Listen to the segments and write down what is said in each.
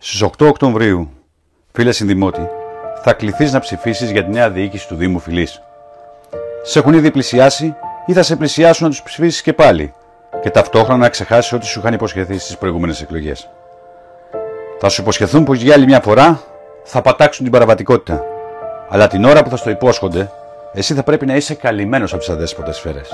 Στις 8 Οκτωβρίου, φίλε συνδημότη, θα κληθείς να ψηφίσεις για τη νέα διοίκηση του Δήμου Φυλής. Σε έχουν ήδη πλησιάσει ή θα σε πλησιάσουν να τους ψηφίσεις και πάλι και ταυτόχρονα να ξεχάσεις ό,τι σου είχαν υποσχεθεί στις προηγούμενες εκλογές. Θα σου υποσχεθούν πως για άλλη μια φορά θα πατάξουν την παραβατικότητα. Αλλά την ώρα που θα στο υπόσχονται, εσύ θα πρέπει να είσαι καλυμμένος από τις αδέσποτες σφαίρες.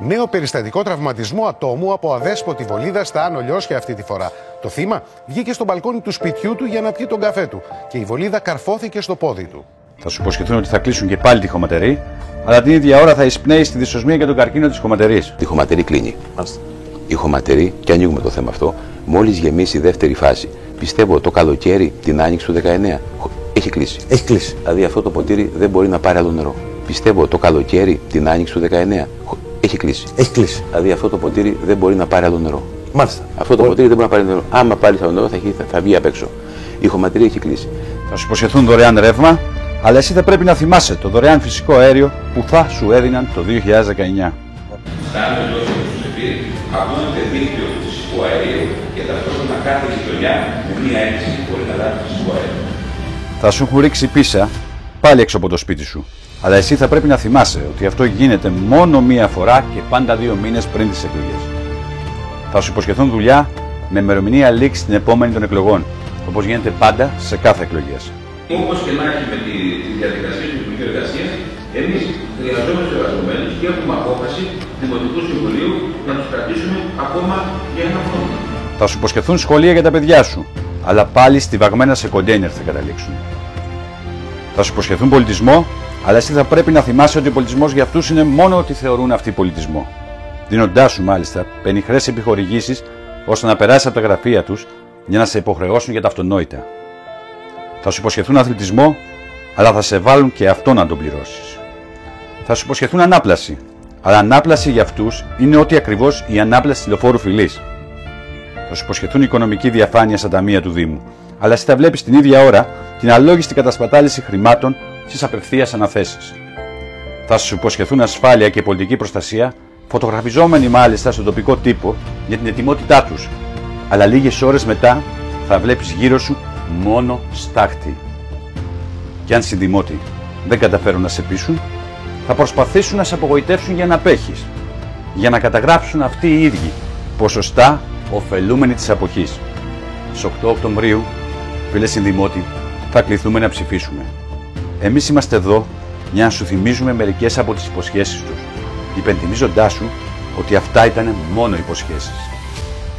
Νέο περιστατικό τραυματισμού ατόμου από αδέσποτη βολίδα στα Άνω Λιώσια αυτή τη φορά. Το θύμα βγήκε στο μπαλκόνι του σπιτιού του για να πιει τον καφέ του και η βολίδα καρφώθηκε στο πόδι του. Θα σου υποσχεθούν ότι θα κλείσουν και πάλι τη χωματερή, αλλά την ίδια ώρα θα εισπνέει στη δυσοσμία για τον καρκίνο της χωματερής. Η χωματερή κλείνει. Η χωματερή, και ανοίγουμε το θέμα αυτό, μόλις γεμίσει η δεύτερη φάση. Πιστεύω το καλοκαίρι, την άνοιξη του 19, έχει κλείσει. Έχει κλείσει. Δηλαδή αυτό το ποτήρι δεν μπορεί να πάρει άλλο νερό. Πιστεύω το καλοκαίρι, την άνοιξη του 19, έχει κλείσει. Έχει κλείσει. Δηλαδή αυτό το ποτήρι δεν μπορεί να πάρει άλλο νερό. Μάλιστα. Αυτό το ποτήρι δεν μπορεί να πάρει νερό. Άμα πάρει άλλο νερό θα βγει απ' έξω. Η χωματερή έχει κλείσει. Θα σου υποσχεθούν δωρεάν ρεύμα, αλλά εσύ θα πρέπει να θυμάσαι το δωρεάν φυσικό αέριο που θα σου έδιναν το 2019. Κάνουμε λόγια του Σεφίρ, αγώνεται δίκτυο του φυσικού αερίου και ταυτόχρονα κάθε γειτονιά με μία αίτηση μπορεί να λάβει φυσικό αέριο. Θα σου έχουν ρίξει πίσα πάλι έξω από το σπίτι σου. Αλλά εσύ θα πρέπει να θυμάσαι ότι αυτό γίνεται μόνο μία φορά και πάντα 2 μήνες πριν τις εκλογές. Θα σου υποσχεθούν δουλειά με ημερομηνία λήξη την επόμενη των εκλογών, όπως γίνεται πάντα σε κάθε εκλογές. Όπως και να έχει με τη διαδικασία του Υπουργείου Εργασίας, εμείς χρειαζόμαστε εργαζομένους και έχουμε απόφαση Δημοτικού Συμβουλίου να τους κρατήσουμε ακόμα για 1 χρόνο. Θα σου υποσχεθούν σχολεία για τα παιδιά σου, αλλά πάλι στιβαγμένα σε κοντέινερ θα καταλήξουν. Θα σου υποσχεθούν πολιτισμό, αλλά εσύ θα πρέπει να θυμάσαι ότι ο πολιτισμός για αυτούς είναι μόνο ότι θεωρούν αυτοί πολιτισμό. Δίνοντάς σου μάλιστα πενιχρές επιχορηγήσεις ώστε να περάσεις από τα γραφεία τους για να σε υποχρεώσουν για τα αυτονόητα. Θα σου υποσχεθούν αθλητισμό, αλλά θα σε βάλουν και αυτό να τον πληρώσεις. Θα σου υποσχεθούν ανάπλαση, αλλά ανάπλαση για αυτούς είναι ό,τι ακριβώς η ανάπλαση της λεωφόρου Φυλής. Θα σου υποσχεθούν οικονομική διαφάνεια στα ταμεία του Δήμου, αλλά εσύ θα βλέπεις την ίδια ώρα την αλόγιστη κατασπατάληση χρημάτων στις απευθείας αναθέσεις. Θα σου υποσχεθούν ασφάλεια και πολιτική προστασία, φωτογραφιζόμενοι μάλιστα στον τοπικό τύπο για την ετοιμότητά τους, αλλά λίγες ώρες μετά θα βλέπεις γύρω σου μόνο στάχτη. Και αν συνδημότη δεν καταφέρουν να σε πείσουν, θα προσπαθήσουν να σε απογοητεύσουν για να απέχεις, για να καταγράψουν αυτοί οι ίδιοι ποσοστά ωφελούμενοι της αποχής. Στις 8 Οκτωβρίου, φίλε συνδημότη, θα κληθούμε να ψηφίσουμε. Εμείς είμαστε εδώ για να σου θυμίζουμε μερικές από τις υποσχέσεις τους, υπενθυμίζοντάς σου ότι αυτά ήταν μόνο υποσχέσεις.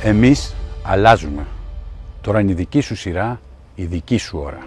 Εμείς αλλάζουμε. Τώρα είναι η δική σου σειρά, η δική σου ώρα.